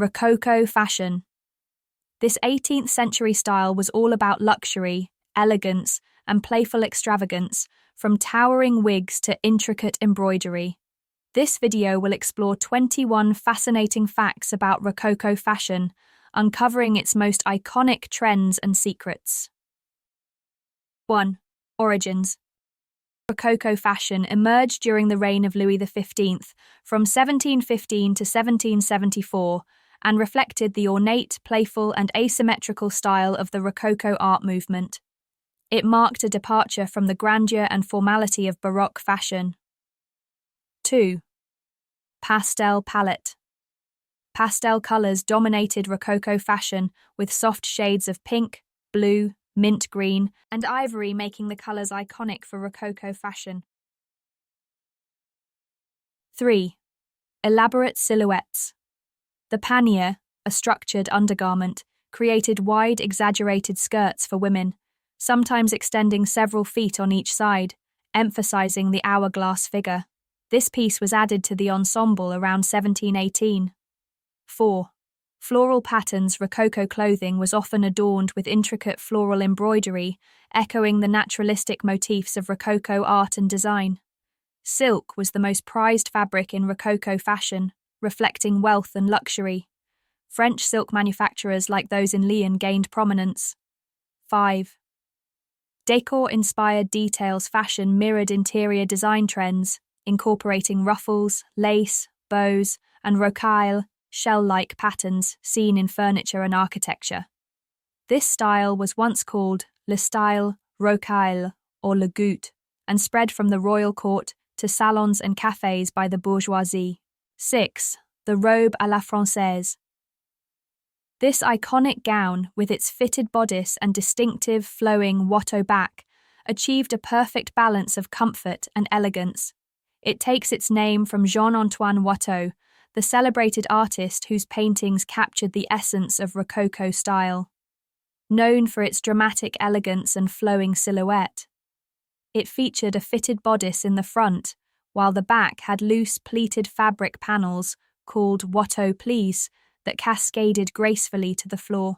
Rococo fashion. This 18th century style was all about luxury, elegance, and playful extravagance, from towering wigs to intricate embroidery. This video will explore 21 fascinating facts about Rococo fashion, uncovering its most iconic trends and secrets. 1. Origins. Rococo fashion emerged during the reign of Louis XV from 1715 to 1774 and reflected the ornate, playful, and asymmetrical style of the Rococo art movement. It marked a departure from the grandeur and formality of Baroque fashion. 2. Pastel palette. Pastel colors dominated Rococo fashion, with soft shades of pink, blue, mint green, and ivory making the colors iconic for Rococo fashion. 3. Elaborate silhouettes. The pannier, a structured undergarment, created wide, exaggerated skirts for women, sometimes extending several feet on each side, emphasizing the hourglass figure. This piece was added to the ensemble around 1718. 4. Floral patterns. Rococo clothing was often adorned with intricate floral embroidery, echoing the naturalistic motifs of Rococo art and design. Silk was the most prized fabric in Rococo fashion, reflecting wealth and luxury. French silk manufacturers like those in Lyon gained prominence. 5. Decor-inspired details. Fashion mirrored interior design trends, incorporating ruffles, lace, bows, and rocaille, shell-like patterns seen in furniture and architecture. This style was once called le style rocaille or le goût, and spread from the royal court to salons and cafes by the bourgeoisie. 6. The robe à la française. This iconic gown, with its fitted bodice and distinctive flowing watteau back, achieved a perfect balance of comfort and elegance. It takes its name from Jean-Antoine Watteau, the celebrated artist whose paintings captured the essence of Rococo style. Known for its dramatic elegance and flowing silhouette, it featured a fitted bodice in the front, while the back had loose pleated fabric panels called watteau plis that cascaded gracefully to the floor.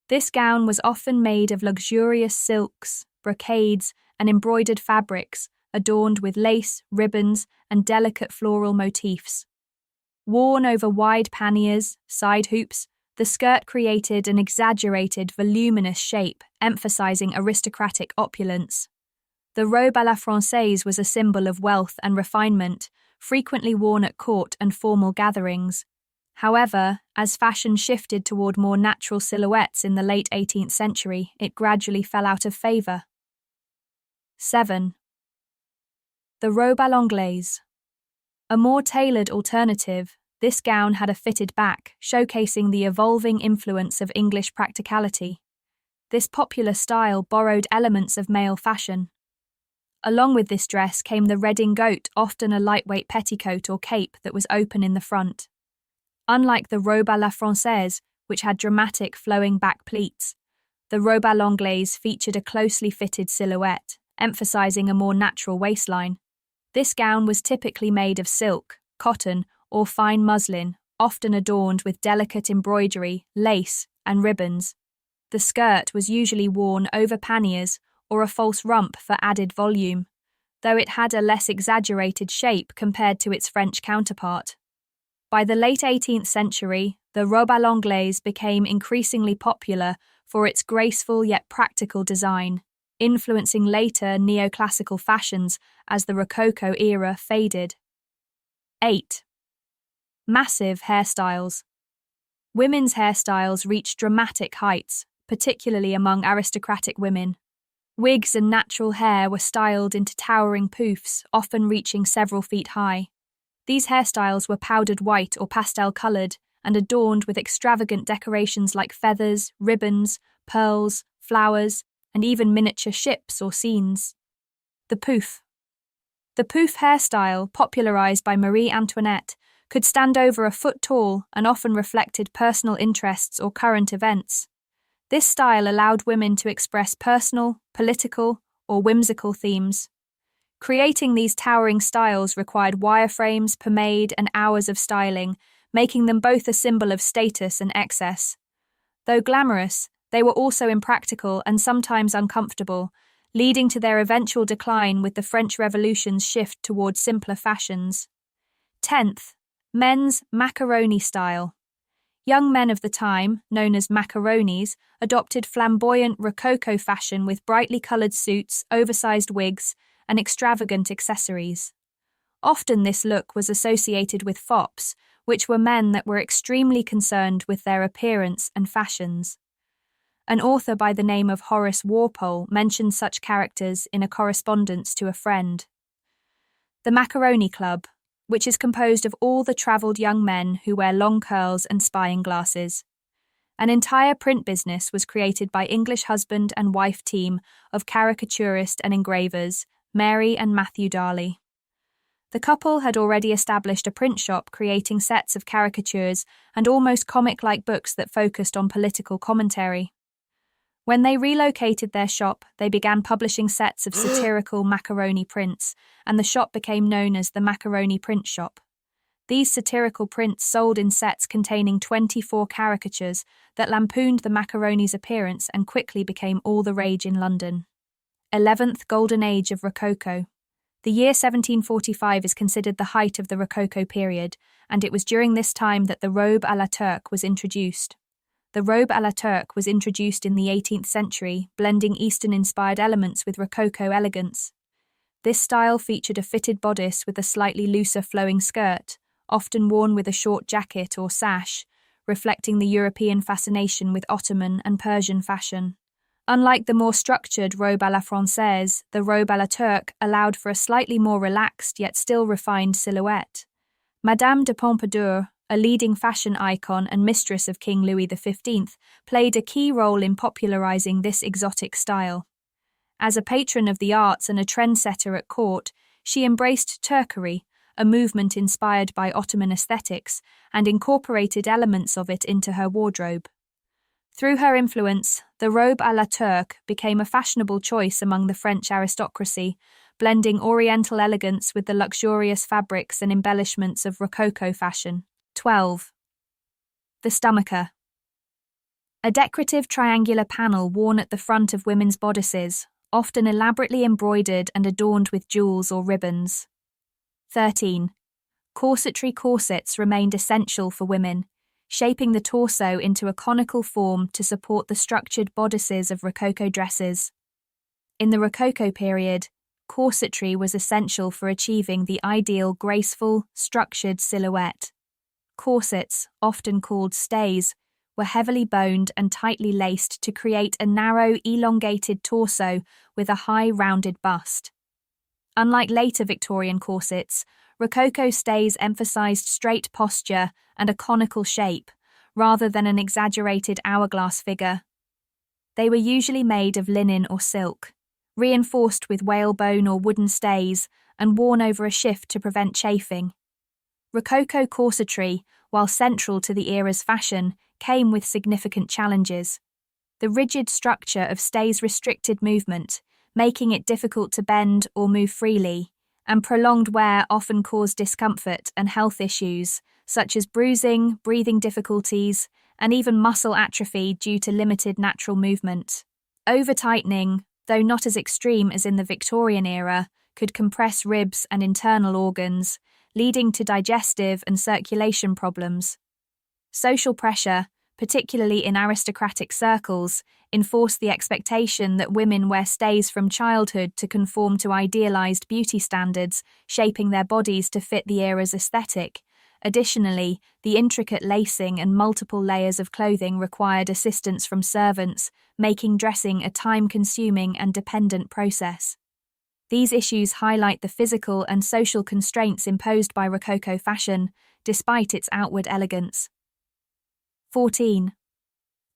This gown was often made of luxurious silks, brocades, and embroidered fabrics, adorned with lace, ribbons, and delicate floral motifs. Worn over wide panniers, side hoops, the skirt created an exaggerated, voluminous shape, emphasizing aristocratic opulence. The robe à la française was a symbol of wealth and refinement, frequently worn at court and formal gatherings. However, as fashion shifted toward more natural silhouettes in the late 18th century, it gradually fell out of favor. 7. The robe à l'anglaise. A more tailored alternative, this gown had a fitted back, showcasing the evolving influence of English practicality. This popular style borrowed elements of male fashion. Along with this dress came the redingote, often a lightweight petticoat or cape that was open in the front. Unlike the robe à la française, which had dramatic flowing back pleats, the robe à l'anglaise featured a closely fitted silhouette, emphasizing a more natural waistline. This gown was typically made of silk, cotton, or fine muslin, often adorned with delicate embroidery, lace, and ribbons. The skirt was usually worn over panniers or a false rump for added volume, though it had a less exaggerated shape compared to its French counterpart. By the late 18th century, the robe à l'anglaise became increasingly popular for its graceful yet practical design, influencing later neoclassical fashions as the Rococo era faded. 8. Massive hairstyles. Women's hairstyles reached dramatic heights, particularly among aristocratic women. Wigs and natural hair were styled into towering poofs, often reaching several feet high. These hairstyles were powdered white or pastel-colored and adorned with extravagant decorations like feathers, ribbons, pearls, flowers, and even miniature ships or scenes. The poof. The poof hairstyle, popularized by Marie Antoinette, could stand over a foot tall and often reflected personal interests or current events. This style allowed women to express personal, political, or whimsical themes. Creating these towering styles required wireframes, pomade, and hours of styling, making them both a symbol of status and excess. Though glamorous, they were also impractical and sometimes uncomfortable, leading to their eventual decline with the French Revolution's shift toward simpler fashions. 10th, men's macaroni style. Young men of the time, known as macaronis, adopted flamboyant Rococo fashion with brightly colored suits, oversized wigs, and extravagant accessories. Often this look was associated with fops, which were men that were extremely concerned with their appearance and fashions. An author by the name of Horace Walpole mentioned such characters in a correspondence to a friend. The Macaroni Club, which is composed of all the travelled young men who wear long curls and spying glasses. An entire print business was created by English husband and wife team of caricaturist and engravers, Mary and Matthew Darley. The couple had already established a print shop creating sets of caricatures and almost comic-like books that focused on political commentary. When they relocated their shop, they began publishing sets of satirical macaroni prints, and the shop became known as the Macaroni Print Shop. These satirical prints sold in sets containing 24 caricatures that lampooned the macaroni's appearance and quickly became all the rage in London. 11th Golden Age of Rococo. The year 1745 is considered the height of the Rococo period, and it was during this time that the robe à la Turque was introduced. The robe à la Turque was introduced in the 18th century, blending Eastern-inspired elements with Rococo elegance. This style featured a fitted bodice with a slightly looser flowing skirt, often worn with a short jacket or sash, reflecting the European fascination with Ottoman and Persian fashion. Unlike the more structured robe à la Française, the robe à la Turque allowed for a slightly more relaxed yet still refined silhouette. Madame de Pompadour, a leading fashion icon and mistress of King Louis XV, played a key role in popularizing this exotic style. As a patron of the arts and a trendsetter at court, she embraced Turquerie, a movement inspired by Ottoman aesthetics, and incorporated elements of it into her wardrobe. Through her influence, the robe à la Turque became a fashionable choice among the French aristocracy, blending Oriental elegance with the luxurious fabrics and embellishments of Rococo fashion. 12. The stomacher. A decorative triangular panel worn at the front of women's bodices, often elaborately embroidered and adorned with jewels or ribbons. 13. Corsetry corsets remained essential for women, shaping the torso into a conical form to support the structured bodices of Rococo dresses. In the Rococo period, corsetry was essential for achieving the ideal graceful, structured silhouette. Corsets, often called stays, were heavily boned and tightly laced to create a narrow, elongated torso with a high, rounded bust. Unlike later Victorian corsets, Rococo stays emphasized straight posture and a conical shape, rather than an exaggerated hourglass figure. They were usually made of linen or silk, reinforced with whalebone or wooden stays, and worn over a shift to prevent chafing. Rococo corsetry, while central to the era's fashion, came with significant challenges. The rigid structure of stays restricted movement, making it difficult to bend or move freely, and prolonged wear often caused discomfort and health issues, such as bruising, breathing difficulties, and even muscle atrophy due to limited natural movement. Over-tightening, though not as extreme as in the Victorian era, could compress ribs and internal organs, leading to digestive and circulation problems. Social pressure, particularly in aristocratic circles, enforced the expectation that women wear stays from childhood to conform to idealized beauty standards, shaping their bodies to fit the era's aesthetic. Additionally, the intricate lacing and multiple layers of clothing required assistance from servants, making dressing a time-consuming and dependent process. These issues highlight the physical and social constraints imposed by Rococo fashion, despite its outward elegance. 14.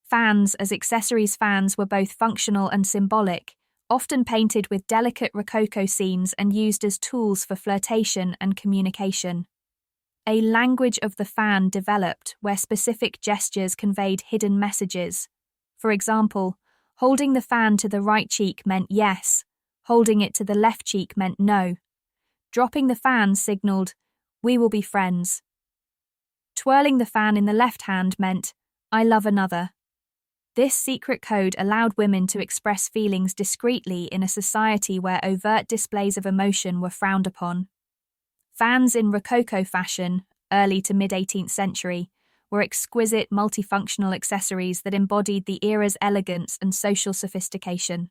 Fans as accessories. Fans were both functional and symbolic, often painted with delicate Rococo scenes and used as tools for flirtation and communication. A language of the fan developed where specific gestures conveyed hidden messages. For example, holding the fan to the right cheek meant yes, holding it to the left cheek meant no. Dropping the fan signaled, "We will be friends." Twirling the fan in the left hand meant, "I love another." This secret code allowed women to express feelings discreetly in a society where overt displays of emotion were frowned upon. Fans in Rococo fashion, early to mid-18th century, were exquisite multifunctional accessories that embodied the era's elegance and social sophistication.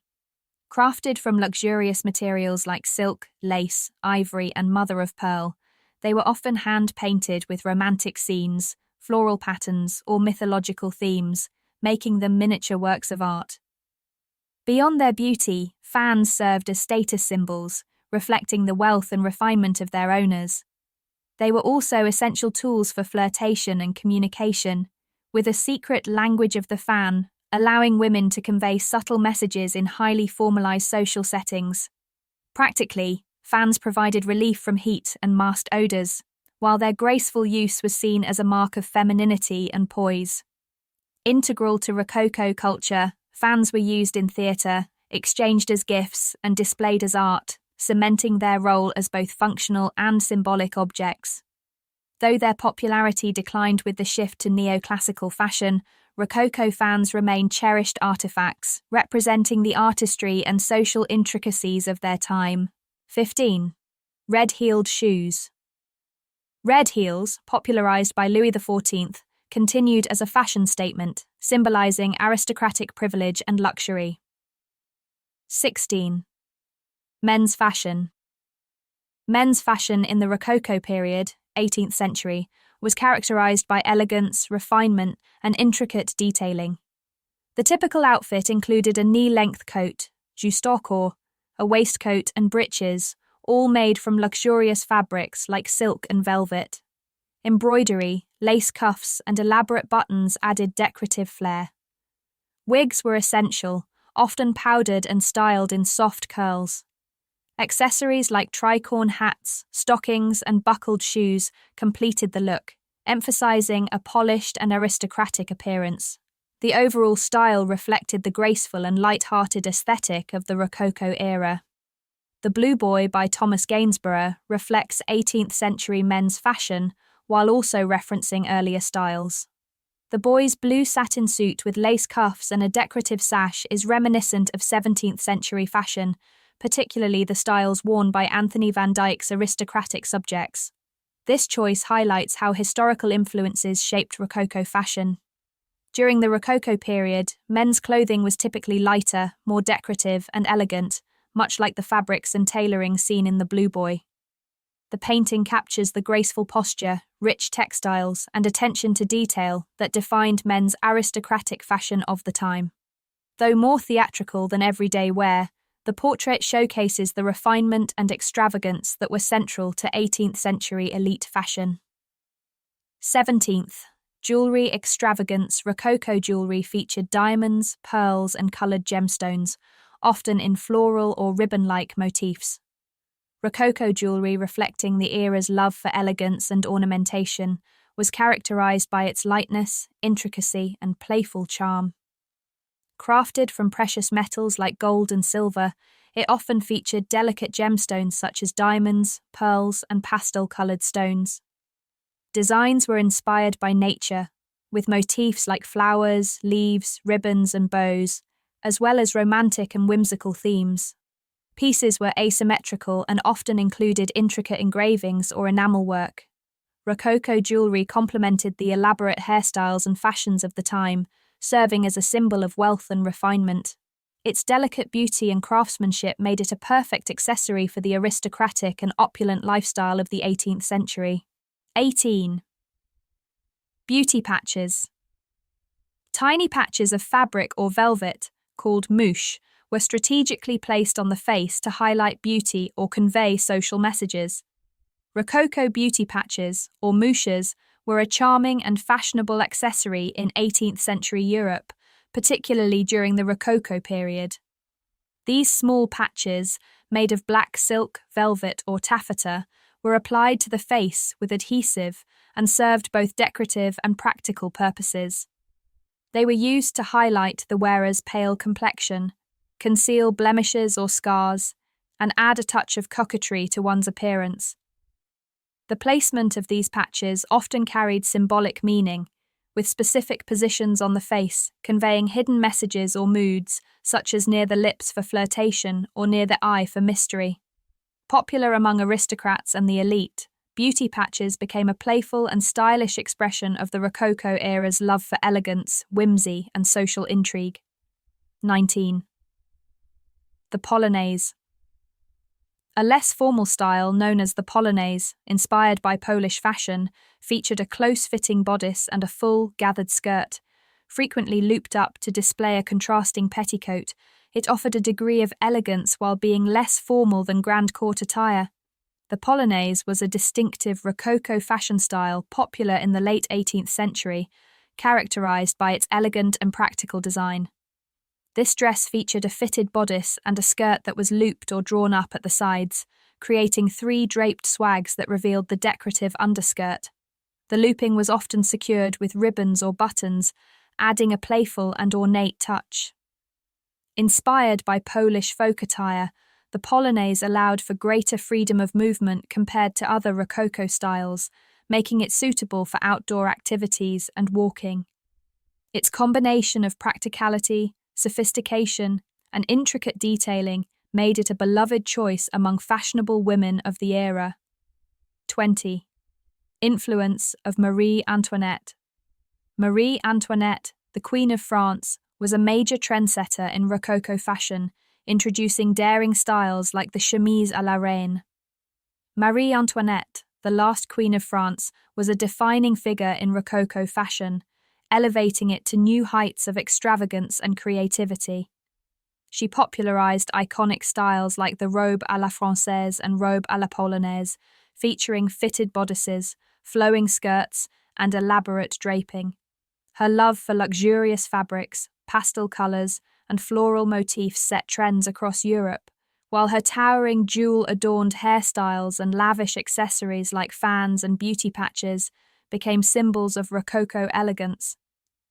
Crafted from luxurious materials like silk, lace, ivory, and mother of pearl, they were often hand-painted with romantic scenes, floral patterns, or mythological themes, making them miniature works of art. Beyond their beauty, fans served as status symbols, reflecting the wealth and refinement of their owners. They were also essential tools for flirtation and communication, with a secret language of the fan, allowing women to convey subtle messages in highly formalized social settings. Practically, fans provided relief from heat and masked odors, while their graceful use was seen as a mark of femininity and poise. Integral to Rococo culture, fans were used in theatre, exchanged as gifts, and displayed as art, cementing their role as both functional and symbolic objects. Though their popularity declined with the shift to neoclassical fashion, Rococo fans remain cherished artifacts, representing the artistry and social intricacies of their time. 15. Red-heeled shoes. Red heels, popularized by Louis XIV, continued as a fashion statement, symbolizing aristocratic privilege and luxury. 16. Men's fashion. Men's fashion in the Rococo period, 18th century, was characterized by elegance, refinement, and intricate detailing. The typical outfit included a knee-length coat, justaucorps, a waistcoat and breeches, all made from luxurious fabrics like silk and velvet. Embroidery, lace cuffs, and elaborate buttons added decorative flair. Wigs were essential, often powdered and styled in soft curls. Accessories like tricorn hats, stockings, and buckled shoes completed the look, emphasizing a polished and aristocratic appearance. The overall style reflected the graceful and light-hearted aesthetic of the Rococo era. The Blue Boy by Thomas Gainsborough reflects 18th century men's fashion while also referencing earlier styles. The boy's blue satin suit with lace cuffs and a decorative sash is reminiscent of 17th century fashion, particularly the styles worn by Anthony van Dyck's aristocratic subjects. This choice highlights how historical influences shaped Rococo fashion. During the Rococo period, men's clothing was typically lighter, more decorative, and elegant, much like the fabrics and tailoring seen in the Blue Boy. The painting captures the graceful posture, rich textiles, and attention to detail that defined men's aristocratic fashion of the time. Though more theatrical than everyday wear, the portrait showcases the refinement and extravagance that were central to 18th century elite fashion. 17th. Jewelry extravagance. Rococo jewelry featured diamonds, pearls, and colored gemstones, often in floral or ribbon-like motifs. Rococo jewelry, reflecting the era's love for elegance and ornamentation, was characterized by its lightness, intricacy, and playful charm. Crafted from precious metals like gold and silver, it often featured delicate gemstones such as diamonds, pearls, and pastel-colored stones. Designs were inspired by nature, with motifs like flowers, leaves, ribbons, and bows, as well as romantic and whimsical themes. Pieces were asymmetrical and often included intricate engravings or enamel work. Rococo jewelry complemented the elaborate hairstyles and fashions of the time, serving as a symbol of wealth and refinement. Its delicate beauty and craftsmanship made it a perfect accessory for the aristocratic and opulent lifestyle of the 18th century. 18. Beauty patches. Tiny patches of fabric or velvet, called mouche, were strategically placed on the face to highlight beauty or convey social messages. Rococo beauty patches, or mouches, were a charming and fashionable accessory in 18th century Europe, particularly during the Rococo period. These small patches, made of black silk, velvet, or taffeta, were applied to the face with adhesive and served both decorative and practical purposes. They were used to highlight the wearer's pale complexion, conceal blemishes or scars, and add a touch of coquetry to one's appearance. The placement of these patches often carried symbolic meaning, with specific positions on the face conveying hidden messages or moods, such as near the lips for flirtation or near the eye for mystery. Popular among aristocrats and the elite, beauty patches became a playful and stylish expression of the Rococo era's love for elegance, whimsy, and social intrigue. 19. The Polonaise. A less formal style known as the Polonaise, inspired by Polish fashion, featured a close-fitting bodice and a full, gathered skirt. Frequently looped up to display a contrasting petticoat, it offered a degree of elegance while being less formal than grand court attire. The Polonaise was a distinctive Rococo fashion style popular in the late 18th century, characterized by its elegant and practical design. This dress featured a fitted bodice and a skirt that was looped or drawn up at the sides, creating three draped swags that revealed the decorative underskirt. The looping was often secured with ribbons or buttons, adding a playful and ornate touch. Inspired by Polish folk attire, the Polonaise allowed for greater freedom of movement compared to other Rococo styles, making it suitable for outdoor activities and walking. Its combination of practicality, sophistication, and intricate detailing made it a beloved choice among fashionable women of the era. 20. Influence of Marie Antoinette. Marie Antoinette, the Queen of France, was a major trendsetter in Rococo fashion, introducing daring styles like the chemise à la reine. Marie Antoinette, the last Queen of France, was a defining figure in Rococo fashion, elevating it to new heights of extravagance and creativity. She popularized iconic styles like the robe à la française and robe à la polonaise, featuring fitted bodices, flowing skirts, and elaborate draping. Her love for luxurious fabrics, pastel colors, and floral motifs set trends across Europe, while her towering jewel-adorned hairstyles and lavish accessories like fans and beauty patches became symbols of Rococo elegance.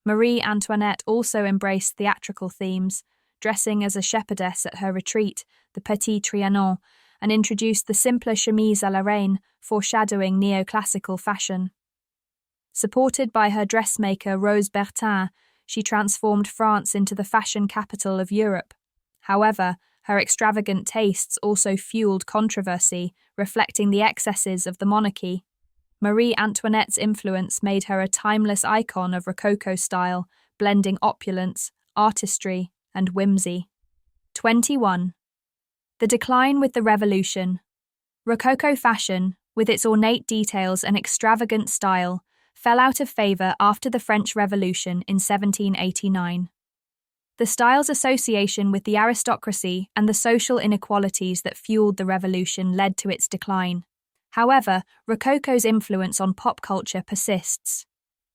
Marie Antoinette also embraced theatrical themes, dressing as a shepherdess at her retreat, the Petit Trianon, and introduced the simpler chemise à la reine, foreshadowing neoclassical fashion. Supported by her dressmaker Rose Bertin, she transformed France into the fashion capital of Europe. However, her extravagant tastes also fueled controversy, reflecting the excesses of the monarchy. Marie Antoinette's influence made her a timeless icon of Rococo style, blending opulence, artistry, and whimsy. 21. The decline with the Revolution. Rococo fashion, with its ornate details and extravagant style, fell out of favor after the French Revolution in 1789. The style's association with the aristocracy and the social inequalities that fueled the revolution led to its decline. However, Rococo's influence on pop culture persists.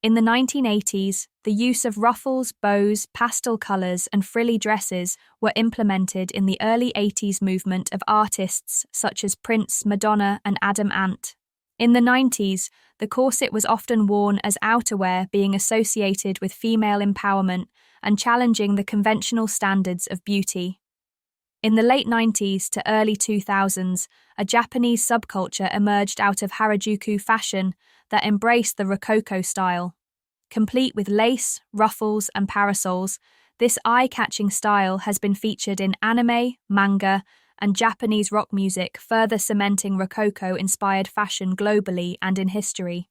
In the 1980s, the use of ruffles, bows, pastel colors, and frilly dresses were implemented in the early 80s movement of artists such as Prince, Madonna, and Adam Ant. In the 90s, the corset was often worn as outerwear, being associated with female empowerment and challenging the conventional standards of beauty. In the late 90s to early 2000s, a Japanese subculture emerged out of Harajuku fashion that embraced the Rococo style. Complete with lace, ruffles, and parasols, this eye-catching style has been featured in anime, manga, and Japanese rock music, further cementing Rococo-inspired fashion globally and in history.